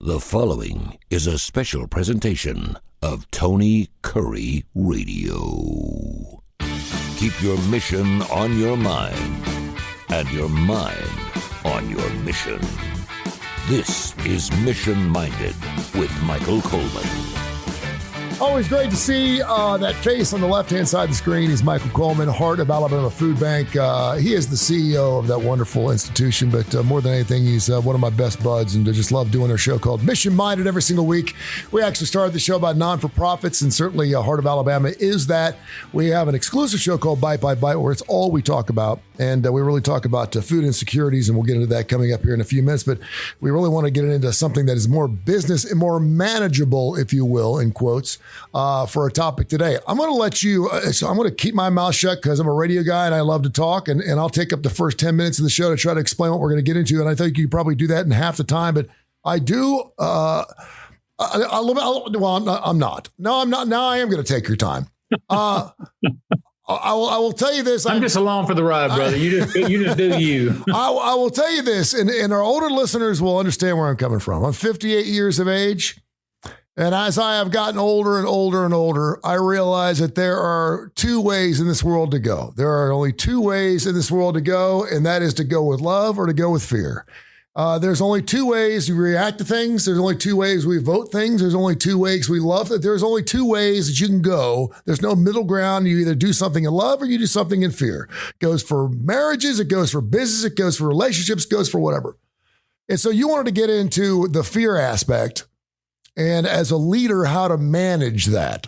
The following is a special presentation of Tony Kurre Radio. Keep your mission on your mind and your mind on your mission. This is Mission Minded with Michael Coleman. Always great to see that face on the left-hand side of the screen. He's Michael Coleman, Heart of Alabama Food Bank. He is the CEO of that wonderful institution, but more than anything, he's one of my best buds, and I just love doing our show called Mission Minded every single week. We actually started the show about non-for-profits, and certainly Heart of Alabama is that. We have an exclusive show called Bite by Bite, where it's all we talk about, and we really talk about food insecurities, and we'll get into that coming up here in a few minutes, but we really want to get into something that is more business and more manageable, if you will, in quotes, for a topic today. I'm going to let you, so I'm going to keep my mouth shut because I'm a radio guy and I love to talk, and I'll take up the first 10 minutes of the show to try to explain what we're going to get into. And I think you probably do that in half the time, but I do. I'm not. No, I'm not. Now I am going to take your time. I will tell you this. I'm just along for the ride, brother. You just do you. I will tell you this, and our older listeners will understand where I'm coming from. I'm 58 years of age. And as I have gotten older and older and older, I realize that there are two ways in this world to go. There are only two ways in this world to go, and that is to go with love or to go with fear. There's only two ways we react to things. There's only two ways we vote things. There's only two ways we love it. There's only two ways that you can go. There's no middle ground. You either do something in love or you do something in fear. It goes for marriages. It goes for business. It goes for relationships. It goes for whatever. And so you wanted to get into the fear aspect, and as a leader, how to manage that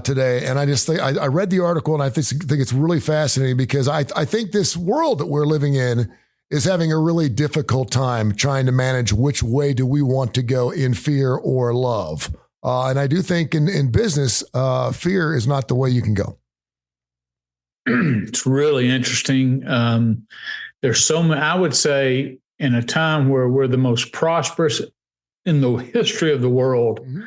today. And I just think, I read the article and I think it's really fascinating because I think this world that we're living in is having a really difficult time trying to manage which way do we want to go, in fear or love. And I do think in business, fear is not the way you can go. It's really interesting. There's so many, I would say, in a time where we're the most prosperous in the history of the world. Mm-hmm.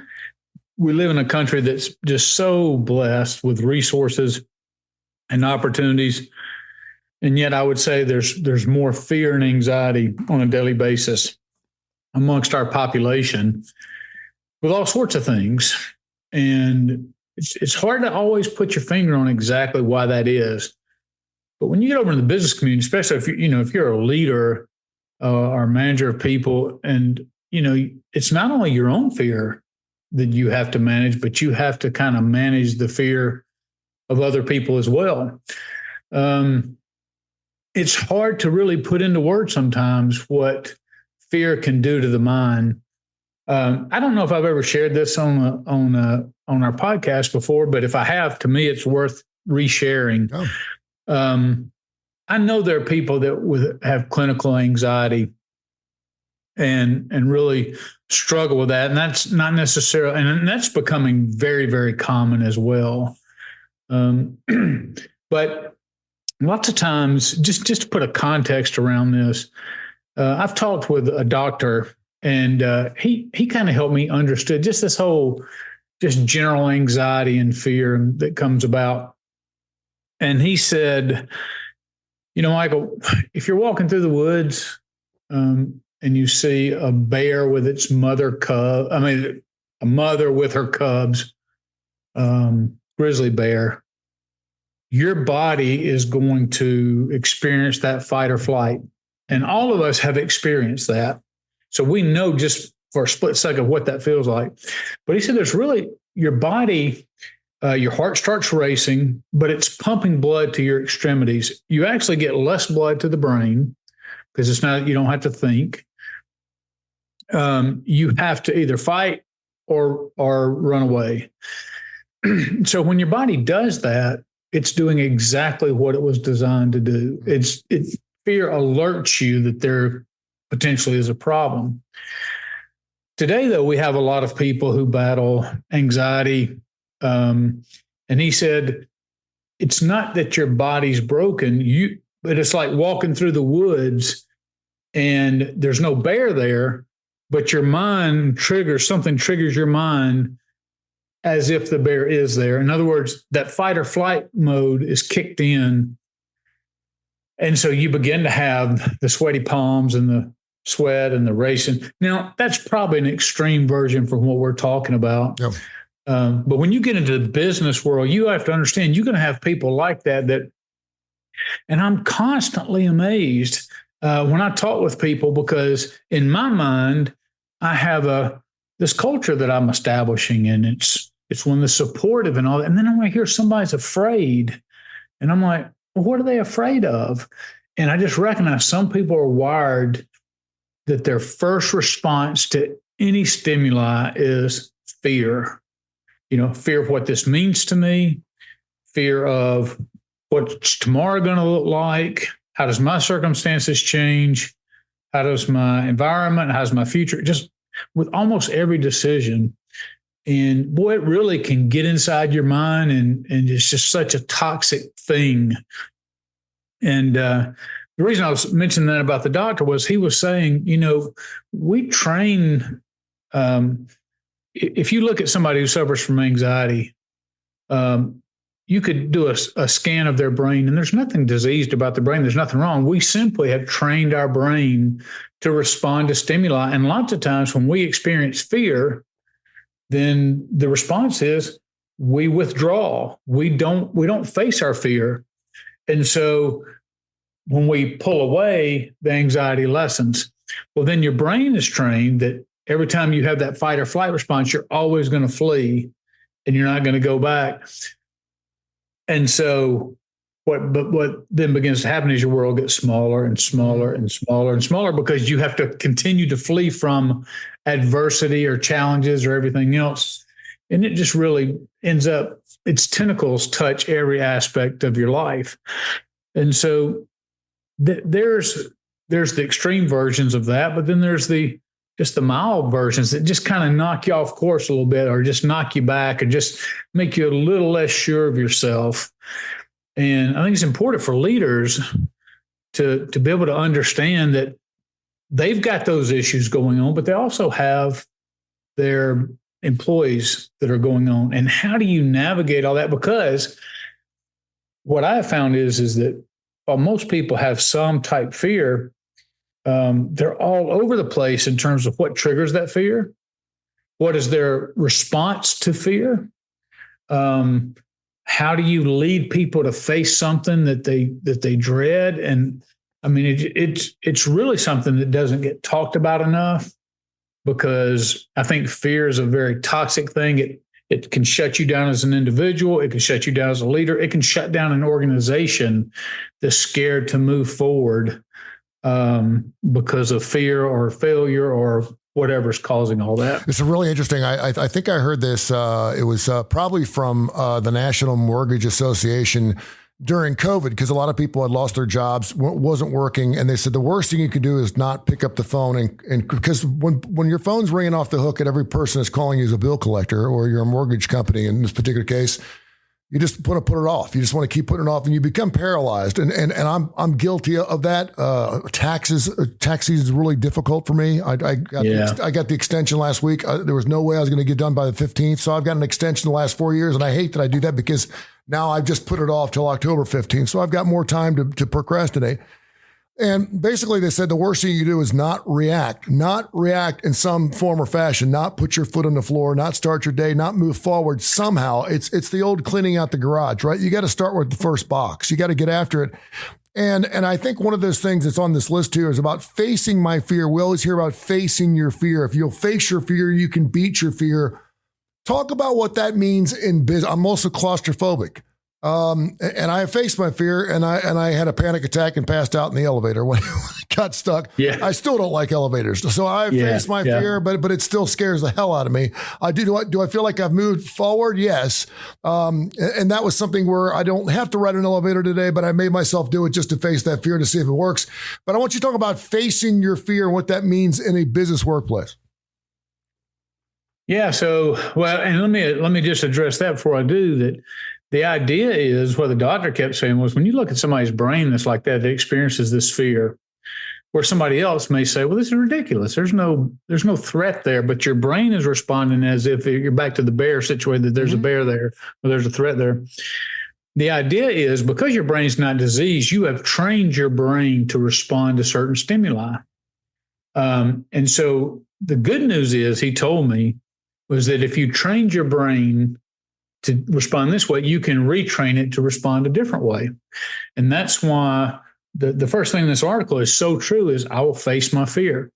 We live in a country that's just so blessed with resources and opportunities. And yet I would say there's more fear and anxiety on a daily basis amongst our population with all sorts of things. And it's hard to always put your finger on exactly why that is. But when you get over in the business community, especially if you're a leader or a manager of people, and it's not only your own fear that you have to manage, but you have to kind of manage the fear of other people as well. It's hard to really put into words sometimes what fear can do to the mind. I don't know if I've ever shared this on our podcast before, but if I have, to me, it's worth resharing. Oh. I know there are people that have clinical anxiety and really struggle with that. And that's not necessarily, and that's becoming very, very common as well. But lots of times, just to put a context around this, I've talked with a doctor, and he kind of helped me understand just this whole just general anxiety and fear that comes about. And he said, Michael, if you're walking through the woods, and you see a bear with its a mother with her cubs, grizzly bear, your body is going to experience that fight or flight. And all of us have experienced that. So we know just for a split second what that feels like. But he said there's really your body, your heart starts racing, but it's pumping blood to your extremities. You actually get less blood to the brain because you don't have to think. You have to either fight or run away. So when your body does that, it's doing exactly what it was designed to do. Fear alerts you that there potentially is a problem. Today, though, we have a lot of people who battle anxiety. And he said, it's not that your body's broken, but it's like walking through the woods and there's no bear there, but your mind triggers your mind as if the bear is there. In other words, that fight or flight mode is kicked in. And so you begin to have the sweaty palms and sweat and the racing. Now, that's probably an extreme version from what we're talking about. Yep. But when you get into the business world, you have to understand you're going to have people like that. And I'm constantly amazed when I talk with people, because in my mind, I have this culture that I'm establishing, and it's one that's supportive and all that. And then when I hear somebody's afraid, and I'm like, well, what are they afraid of? And I just recognize some people are wired that their first response to any stimuli is fear. Fear of what this means to me, fear of what's tomorrow going to look like, how does my circumstances change, how does my environment, how's my future, just with almost every decision. And boy, it really can get inside your mind, and it's just such a toxic thing. And the reason I was mentioning that about the doctor was he was saying, we train, if you look at somebody who suffers from anxiety, you could do a scan of their brain, and there's nothing diseased about the brain. There's nothing wrong. We simply have trained our brain to respond to stimuli. And lots of times when we experience fear, then the response is we withdraw. We don't face our fear. And so when we pull away, the anxiety lessens. Well, then your brain is trained that every time you have that fight or flight response, you're always going to flee and you're not going to go back. And so what then begins to happen is your world gets smaller and smaller and smaller and smaller, because you have to continue to flee from adversity or challenges or everything else. And it just really ends up, its tentacles touch every aspect of your life. And so there's the extreme versions of that, but then there's just the mild versions that just kind of knock you off course a little bit, or just knock you back, or just make you a little less sure of yourself. And I think it's important for leaders to be able to understand that they've got those issues going on, but they also have their employees that are going on. And how do you navigate all that? Because what I have found is that while most people have some type fear, they're all over the place in terms of what triggers that fear. What is their response to fear? How do you lead people to face something that they dread? And I mean, it's really something that doesn't get talked about enough, because I think fear is a very toxic thing. It can shut you down as an individual. It can shut you down as a leader. It can shut down an organization that's scared to move forward because of fear or failure or whatever's causing all that. It's really interesting. I think I heard this. It was probably from the National Mortgage Association during COVID, because a lot of people had lost their jobs, wasn't working. And they said the worst thing you can do is not pick up the phone. And because when your phone's ringing off the hook at every person that's calling you as a bill collector, or you're a mortgage company in this particular case, you just want to put it off. You just want to keep putting it off, and you become paralyzed. And I'm guilty of that. Taxes is really difficult for me. I got the extension last week. There was no way I was going to get done by the 15th. So I've got an extension the last 4 years, and I hate that I do that, because now I've just put it off till October 15th. So I've got more time to procrastinate. And basically they said the worst thing you do is not react in some form or fashion, not put your foot on the floor, not start your day, not move forward. Somehow it's the old cleaning out the garage, right? You got to start with the first box. You got to get after it. And I think one of those things that's on this list here is about facing my fear. We always hear about facing your fear. If you'll face your fear, you can beat your fear. Talk about what that means in business. I'm also claustrophobic. And I faced my fear, and I had a panic attack and passed out in the elevator when I got stuck. Yeah. I still don't like elevators. So I faced my fear, but it still scares the hell out of me. Do I feel like I've moved forward? Yes. And that was something where I don't have to ride an elevator today, but I made myself do it just to face that fear, to see if it works. But I want you to talk about facing your fear and what that means in a business workplace. Yeah. So, well, and let me just address that before I do that. The idea is, what the doctor kept saying was, when you look at somebody's brain that's like that experiences this fear, where somebody else may say, well, this is ridiculous. There's no threat there, but your brain is responding as if you're back to the bear situation, that there's a bear there, or there's a threat there. The idea is, because your brain's not diseased, you have trained your brain to respond to certain stimuli. And so the good news is, he told me, was that if you trained your brain to respond this way, you can retrain it to respond a different way. And that's why the first thing in this article is so true is I will face my fear.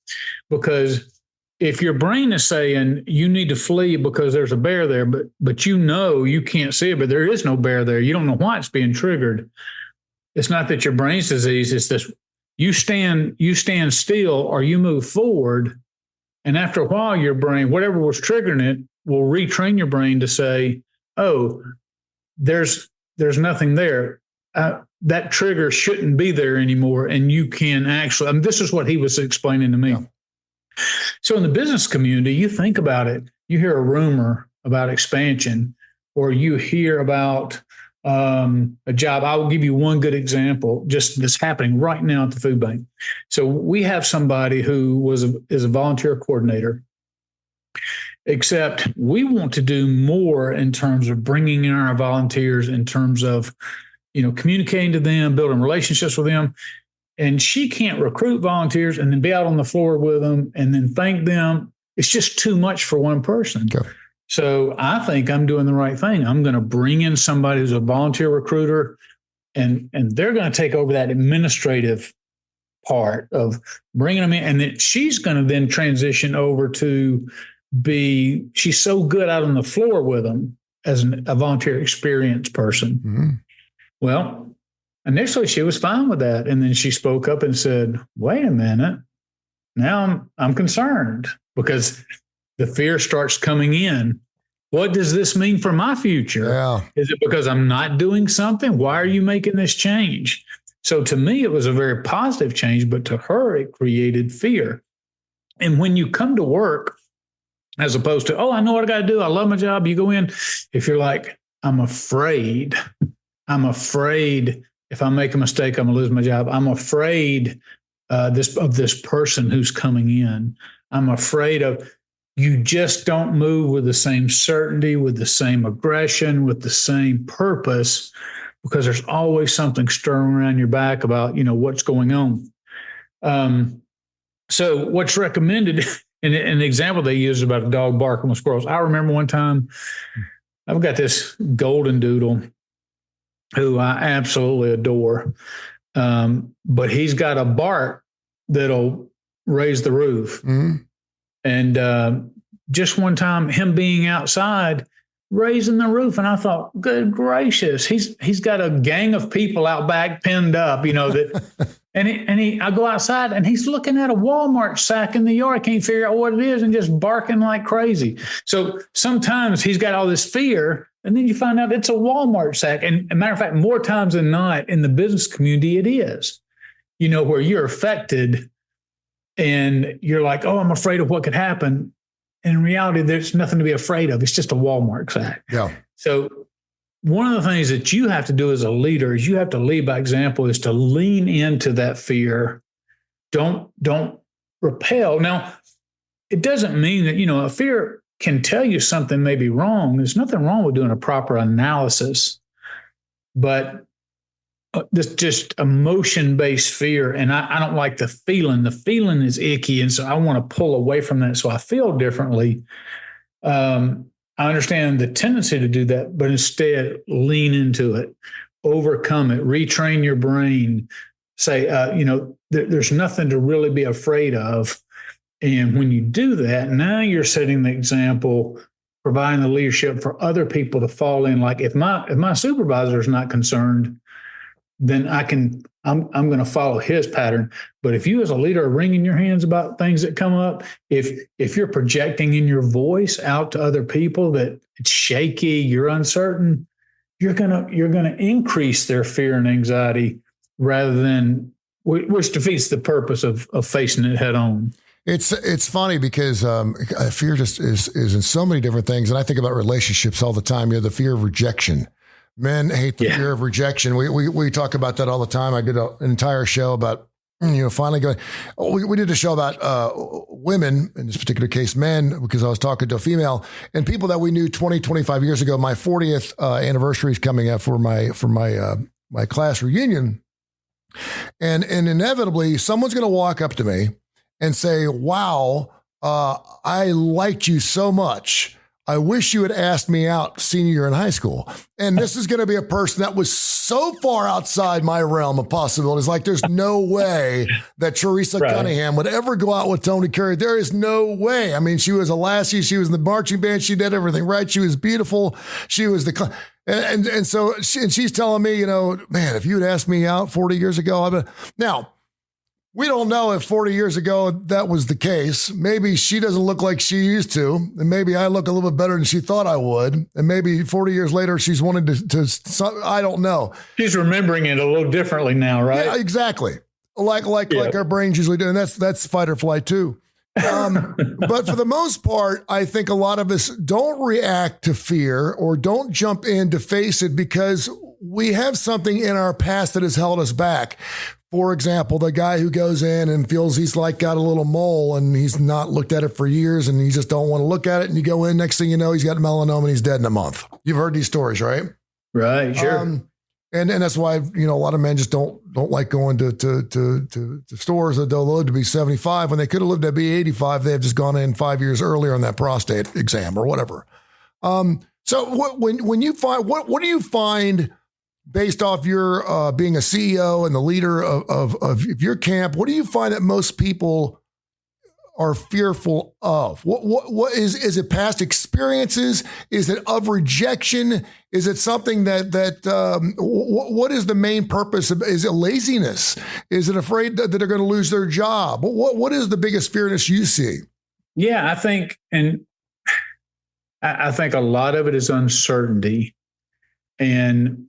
Because if your brain is saying you need to flee because there's a bear there, but you can't see it, but there is no bear there. You don't know why it's being triggered. It's not that your brain's disease. It's this: you stand still or you move forward. And after a while, your brain, whatever was triggering it, will retrain your brain to say, oh, there's nothing there. That trigger shouldn't be there anymore. And you can actually, this is what he was explaining to me. Yeah. So in the business community, you think about it, you hear a rumor about expansion, or you hear about a job. I will give you one good example, just that's happening right now at the food bank. So we have somebody who is a volunteer coordinator, except we want to do more in terms of bringing in our volunteers, in terms of, communicating to them, building relationships with them. And she can't recruit volunteers and then be out on the floor with them and then thank them. It's just too much for one person. Okay. So I think I'm doing the right thing. I'm going to bring in somebody who's a volunteer recruiter, and they're going to take over that administrative part of bringing them in. And then she's going to then transition over to she's so good out on the floor with them as a volunteer experienced person. Mm-hmm. Well, initially, she was fine with that. And then she spoke up and said, wait a minute, now I'm concerned, because the fear starts coming in. What does this mean for my future? Yeah. Is it because I'm not doing something? Why are you making this change? So to me, it was a very positive change, but to her, it created fear. And when you come to work, as opposed to, I know what I got to do, I love my job, you go in, if you're like, I'm afraid if I make a mistake, I'm going to lose my job. I'm afraid of this person who's coming in. I'm afraid of, you just don't move with the same certainty, with the same aggression, with the same purpose, because there's always something stirring around your back about, what's going on. So what's recommended, and an example they use about a dog barking with squirrels. I remember one time, I've got this golden doodle who I absolutely adore. But he's got a bark that'll raise the roof. Mm-hmm. And just one time, him being outside, raising the roof, and I thought, good gracious, he's got a gang of people out back pinned up, that. I go outside and he's looking at a Walmart sack in the yard, can't figure out what it is, and just barking like crazy. So sometimes he's got all this fear, and then you find out it's a Walmart sack. And as a matter of fact, more times than not in the business community, it is, where you're affected and you're like, I'm afraid of what could happen. And in reality, there's nothing to be afraid of. It's just a Walmart sack. Yeah. So one of the things that you have to do as a leader is you have to lead by example, is to lean into that fear. Don't repel. Now, it doesn't mean that, a fear can tell you something may be wrong. There's nothing wrong with doing a proper analysis, but this just emotion-based fear. And I don't like the feeling. The feeling is icky. And so I want to pull away from that. So I feel differently. I understand the tendency to do that, but instead lean into it, overcome it, retrain your brain, say, there's nothing to really be afraid of. And when you do that, now you're setting the example, providing the leadership for other people to fall in. Like if my supervisor is not concerned, then I'm going to follow his pattern. But if you as a leader are wringing your hands about things that come up, if you're projecting in your voice out to other people that it's shaky, you're uncertain, you're gonna increase their fear and anxiety rather than, which defeats the purpose of facing it head on. It's funny because fear just is in so many different things. And I think about relationships all the time. The fear of rejection. Men hate the fear of rejection. We talk about that all the time. I did an entire show about, finally going, we did a show about women, in this particular case, men, because I was talking to a female and people that we knew 20, 25 years ago. My 40th anniversary is coming up for my class reunion. And inevitably someone's going to walk up to me and say, wow, I liked you so much. I wish you had asked me out senior year in high school. And this is going to be a person that was so far outside my realm of possibilities. Like there's no way that Teresa Cunningham would ever go out with Tony Curry. There is no way. I mean, she was a lassie. She was in the marching band. She did everything right. She was beautiful. She was and so she's telling me, man, if you had asked me out 40 years ago, now, we don't know if 40 years ago that was the case. Maybe she doesn't look like she used to, and maybe I look a little bit better than she thought I would, and maybe 40 years later she's wanting to I don't know. She's remembering it a little differently now, right? Yeah, exactly. Like our brains usually do, and that's fight or flight too. But for the most part, I think a lot of us don't react to fear or don't jump in to face it because we have something in our past that has held us back. For example, the guy who goes in and feels he's like got a little mole and he's not looked at it for years and he just don't want to look at it. And you go in, next thing you know, he's got melanoma and he's dead in a month. You've heard these stories, right? Right. Sure. And that's why, a lot of men just don't like going to stores that they'll live to be 75 when they could have lived to be 85. They have just gone in 5 years earlier on that prostate exam or whatever. So when you find, what do you find based off your being a CEO and the leader of your camp, what do you find that most people are fearful of? What is it past experiences? Is it of rejection? Is it something what is the main purpose of, is it laziness? Is it afraid that they're going to lose their job? What is the biggest fearness you see? Yeah, I think a lot of it is uncertainty. And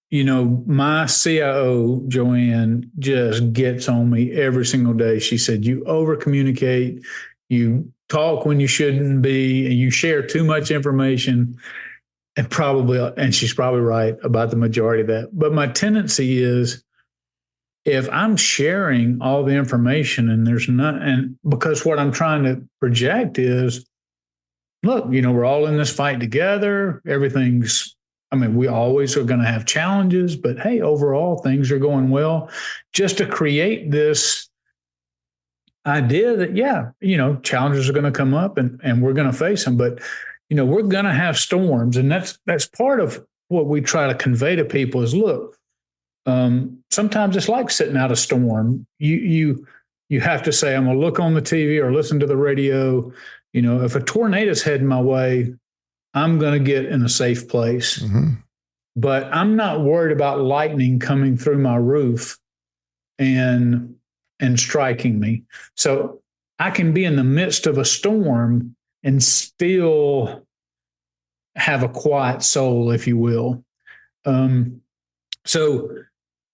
my CIO, Joanne, just gets on me every single day. She said, you over communicate, you talk when you shouldn't be, and you share too much information. And she's probably right about the majority of that. But my tendency is, if I'm sharing all the information and because what I'm trying to project is, look, we're all in this fight together. We always are going to have challenges, but hey, overall, things are going well. Just to create this idea that, challenges are going to come up and we're going to face them, but, we're going to have storms. And that's part of what we try to convey to people is, look, sometimes it's like sitting out a storm. You have to say, I'm going to look on the TV or listen to the radio. If a tornado's heading my way, I'm going to get in a safe place, but I'm not worried about lightning coming through my roof and striking me. So I can be in the midst of a storm and still have a quiet soul, if you will. And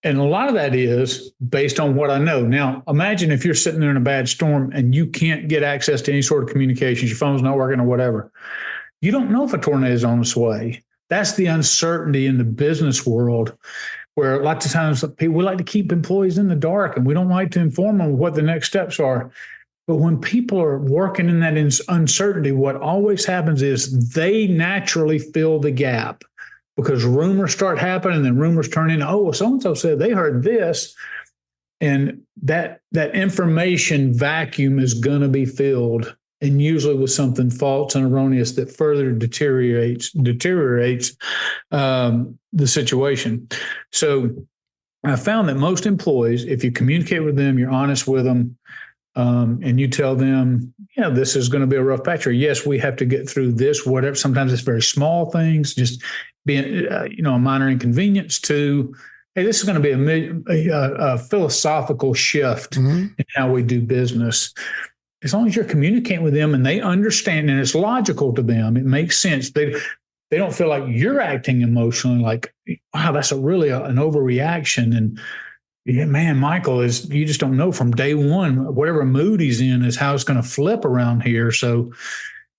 a lot of that is based on what I know. Now, imagine if you're sitting there in a bad storm and you can't get access to any sort of communications, your phone's not working or whatever. You don't know if a tornado is on its way. That's the uncertainty in the business world, where lots of times we like to keep employees in the dark and we don't like to inform them what the next steps are. But when people are working in that uncertainty, what always happens is they naturally fill the gap because rumors start happening and then rumors turn into, oh, well, so-and-so said they heard this. And that information vacuum is going to be filled, and usually with something false and erroneous that further deteriorates the situation. So I found that most employees, if you communicate with them, you're honest with them, and you tell them, this is going to be a rough patch, or yes, we have to get through this, whatever. Sometimes it's very small things, just being, a minor inconvenience to, hey, this is going to be a philosophical shift in how we do business. As long as you're communicating with them and they understand and it's logical to them, it makes sense. They don't feel like you're acting emotionally, like, wow, that's really an overreaction. And yeah, man, Michael, you just don't know from day one, whatever mood he's in is how it's going to flip around here. So,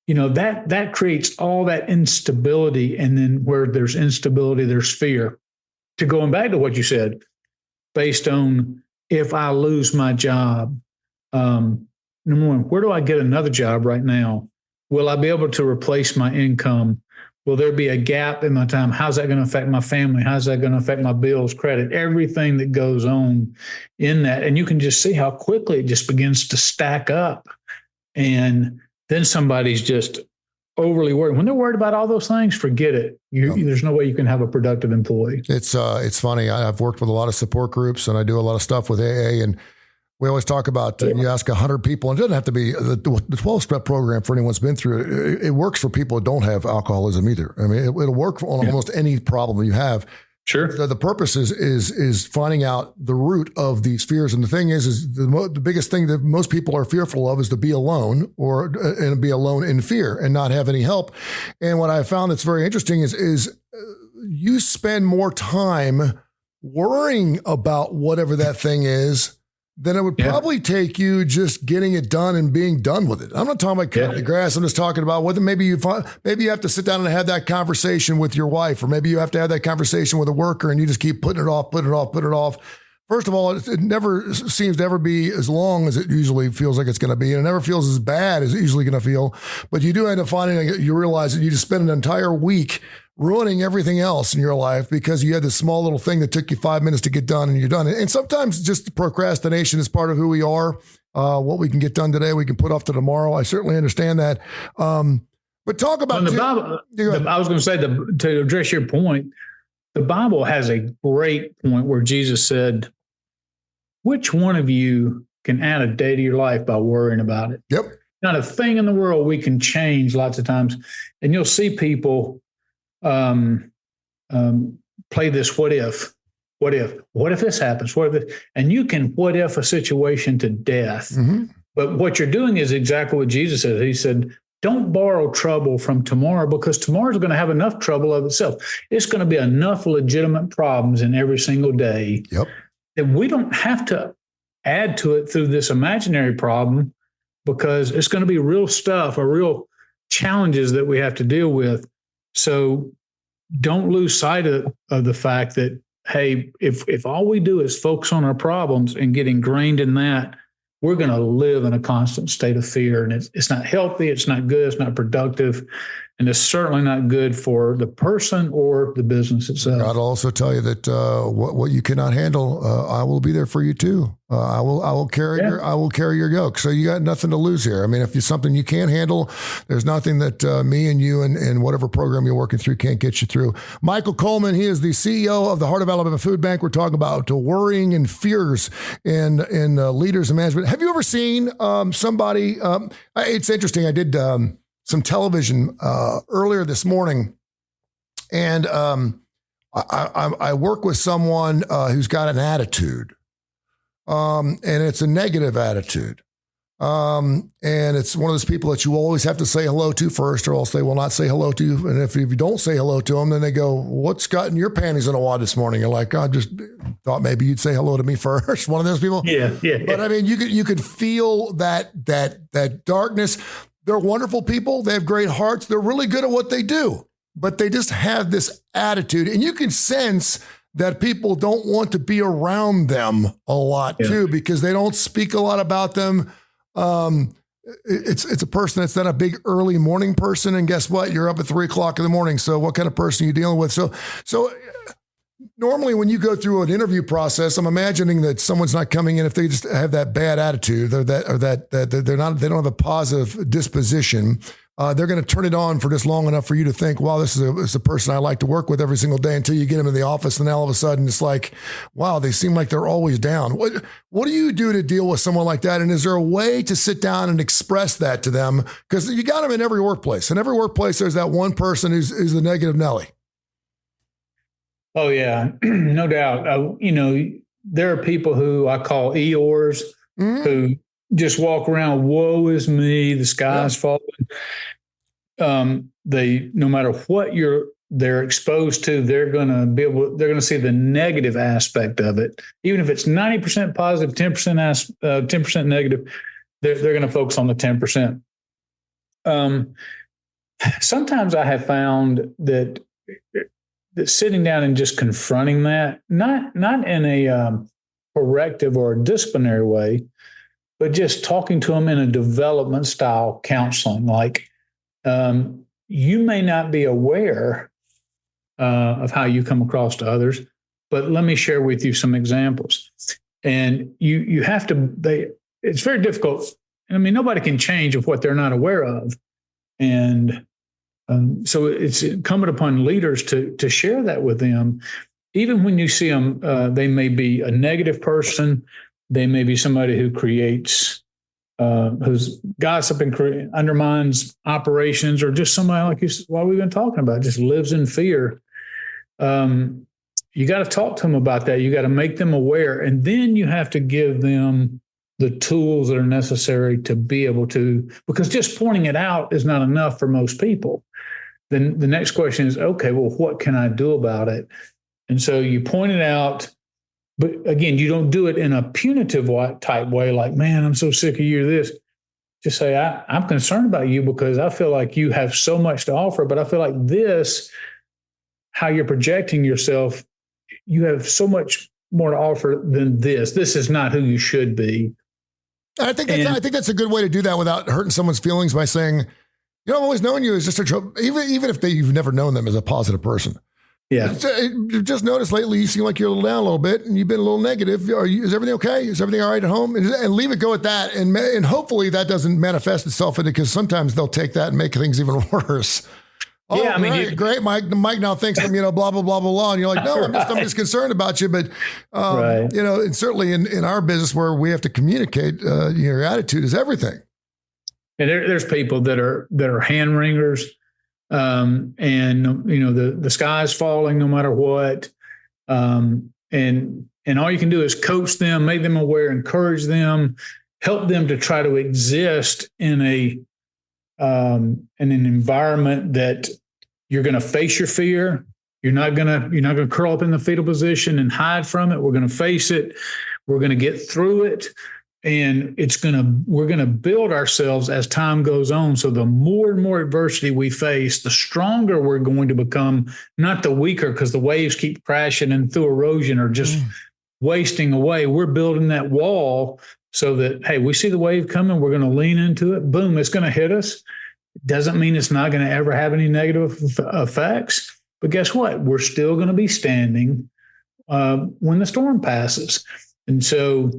that creates all that instability. And then where there's instability, there's fear. To going back to what you said, based on if I lose my job, number one, where do I get another job right now? Will I be able to replace my income Will there be a gap in my time? How's that going to affect my family? How's that going to affect my bills, credit, everything that goes on in that? And you can just see how quickly it just begins to stack up. And then somebody's just overly worried. When they're worried about all those things, forget it. There's no way you can have a productive employee. It's funny. I've worked with a lot of support groups, and I do a lot of stuff with AA, and we always talk about, you ask 100 people, and it doesn't have to be the 12-step program for anyone who's been through it. It works for people that don't have alcoholism either. I mean, it'll work on almost any problem you have. Sure. The purpose is finding out the root of these fears. And the thing is the biggest thing that most people are fearful of is to be alone and be alone in fear and not have any help. And what I found that's very interesting is you spend more time worrying about whatever that thing is then it would probably take you just getting it done and being done with it. I'm not talking about cutting the grass. I'm just talking about whether maybe you have to sit down and have that conversation with your wife, or maybe you have to have that conversation with a worker and you just keep putting it off. First of all, it never seems to ever be as long as it usually feels like it's going to be. And it never feels as bad as it's usually going to feel. But you do end up finding that you realize that you just spend an entire week ruining everything else in your life because you had this small little thing that took you 5 minutes to get done and you're done. And sometimes just procrastination is part of who we are. What we can get done today, we can put off to tomorrow. I certainly understand that. But talk about the Bible. I was going to say, to address your point, the Bible has a great point where Jesus said, which one of you can add a day to your life by worrying about it? Yep. Not a thing in the world we can change lots of times. And you'll see people play this what if this happens, and you can what if a situation to death. Mm-hmm. But what you're doing is exactly what Jesus said. He said, don't borrow trouble from tomorrow, because tomorrow's going to have enough trouble of itself. It's going to be enough legitimate problems in every single day that we don't have to add to it through this imaginary problem, because it's going to be real stuff or real challenges that we have to deal with. So don't lose sight of the fact that, hey, if all we do is focus on our problems and get ingrained in that, we're going to live in a constant state of fear. And it's not healthy, it's not good, it's not productive, and it's certainly not good for the person or the business itself. God will also tell you that what you cannot handle, I will be there for you too. I will carry your yoke. So you got nothing to lose here. I mean, if it's something you can't handle, there's nothing that me and you and whatever program you're working through can't get you through. Michael Coleman, he is the CEO of the Heart of Alabama Food Bank. We're talking about worrying and fears in leaders and management. Have you ever seen somebody? It's interesting. I did some television earlier this morning, and I work with someone who's got an attitude. And it's a negative attitude. And it's one of those people that you always have to say hello to first, or else they will not say hello to you. And if you don't say hello to them, then they go, what's gotten your panties in a wad this morning? You're like, I just thought maybe you'd say hello to me first. One of those people. Yeah. But I mean, you could feel that darkness. They're wonderful people. They have great hearts. They're really good at what they do, but they just have this attitude, and you can sense that people don't want to be around them a lot too, because they don't speak a lot about them. It's a person that's not a big early morning person. And guess what? You're up at 3:00 in the morning. So what kind of person are you dealing with? So normally when you go through an interview process, I'm imagining that someone's not coming in if they just have that bad attitude or that they don't have a positive disposition. They're going to turn it on for just long enough for you to think, wow, this is a person I like to work with every single day, until you get them in the office. And then all of a sudden it's like, wow, they seem like they're always down. What do you do to deal with someone like that? And is there a way to sit down and express that to them? Because you got them in every workplace. In every workplace, there's that one person who's the negative Nelly. Oh, yeah, no doubt. There are people who I call Eeyores, who just walk around, woe is me, the sky's falling. They, no matter what they're exposed to, they're going to see the negative aspect of it. Even if it's 90% positive, 10% negative, they're going to focus on the 10%. Sometimes I have found that sitting down and just confronting that, not in a corrective or a disciplinary way, but just talking to them in a development style counseling, like, you may not be aware of how you come across to others, but let me share with you some examples. And you have to, it's very difficult. I mean, nobody can change of what they're not aware of. And so it's incumbent upon leaders to share that with them. Even when you see them, they may be a negative person. They may be somebody who creates, who's gossip and undermines operations, or just somebody like you, what we've been talking about, just lives in fear. You got to talk to them about that. You got to make them aware. And then you have to give them the tools that are necessary to be able to, because just pointing it out is not enough for most people. Then the next question is, okay, well, what can I do about it? And so you point it out, but again, you don't do it in a punitive type way, like, man, I'm so sick of you, this. Just say, I'm concerned about you because I feel like you have so much to offer, but I feel like this, how you're projecting yourself, you have so much more to offer than this. This is not who you should be. I think that's a good way to do that without hurting someone's feelings by saying, you know, I've always known you as just even if you've never known them as a positive person. Yeah. Just noticed lately you seem like you're a little down a little bit and you've been a little negative. Is everything okay? Is everything all right at home? And leave it go at that. And hopefully that doesn't manifest itself into, because sometimes they'll take that and make things even worse. Oh, yeah, I mean, great. Mike now thinks I'm, blah, blah, blah, blah, blah. And you're like, no, right. I'm just concerned about you. But, right. And certainly in our business where we have to communicate, your attitude is everything. And there's people that are hand wringers, and the sky's falling no matter what. And all you can do is coach them, make them aware, encourage them, help them to try to exist in an environment that you're going to face your fear. You're not going to curl up in the fetal position and hide from it. We're going to face it. We're going to get through it. And we're going to build ourselves as time goes on. So the more and more adversity we face, the stronger we're going to become, not the weaker, because the waves keep crashing and through erosion are just wasting away. We're building that wall so that, hey, we see the wave coming, we're going to lean into it. Boom, it's going to hit us. It doesn't mean it's not going to ever have any negative effects. But guess what? We're still going to be standing when the storm passes. And so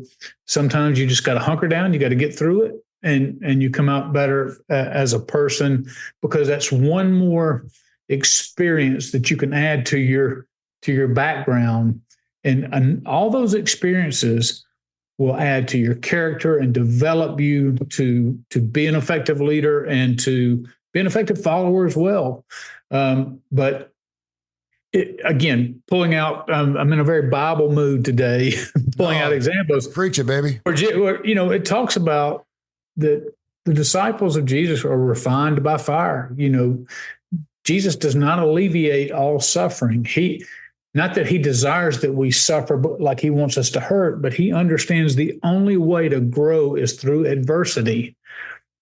sometimes you just got to hunker down. You got to get through it, and you come out better as a person, because that's one more experience that you can add to your background, and all those experiences will add to your character and develop you to be an effective leader and to be an effective follower as well. But again, pulling out, I'm in a very Bible mood today, pulling out examples. Preach it, baby. It talks about that the disciples of Jesus are refined by fire. Jesus does not alleviate all suffering. Not that he desires that we suffer, but like he wants us to hurt, but he understands the only way to grow is through adversity.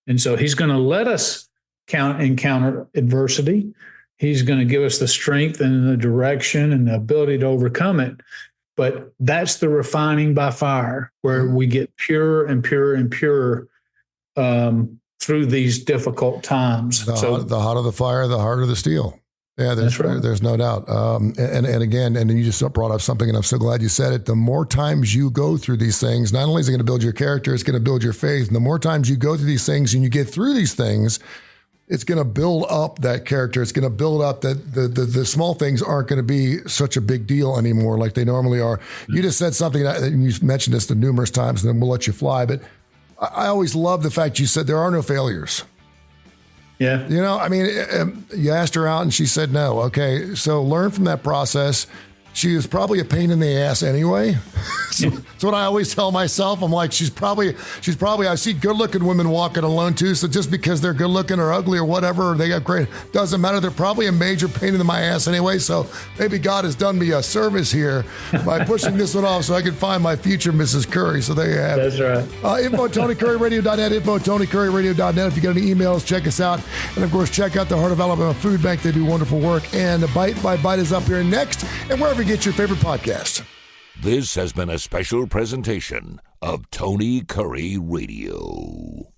And so he's going to let us encounter adversity. He's going to give us the strength and the direction and the ability to overcome it. But that's the refining by fire, where we get pure and pure and pure through these difficult times. The hotter the fire, the harder the steel. Yeah, that's right. There's no doubt. And again, and you just brought up something, and I'm so glad you said it. The more times you go through these things, not only is it going to build your character, it's going to build your faith. And the more times you go through these things and you get through these things, it's going to build up that character. It's going to build up that the small things aren't going to be such a big deal anymore like they normally are. You just said something that you mentioned this numerous times, and then we'll let you fly. But I always love the fact you said there are no failures. Yeah. You asked her out and she said no. Okay. So learn from that process. She was probably a pain in the ass anyway. That's what I always tell myself. I'm like, she's probably, I see good looking women walking alone too. So just because they're good looking or ugly or whatever, or they got great, doesn't matter. They're probably a major pain in my ass anyway. So maybe God has done me a service here by pushing this one off so I can find my future Mrs. Curry. So there you have it. That's right. Info TonyCurryRadio.net, info TonyCurryRadio.net. If you got any emails, check us out. And of course, check out the Heart of Alabama Food Bank. They do wonderful work. And the Bite by Bite is up here next. And wherever you get your favorite podcast. This has been a special presentation of Tony Curry Radio.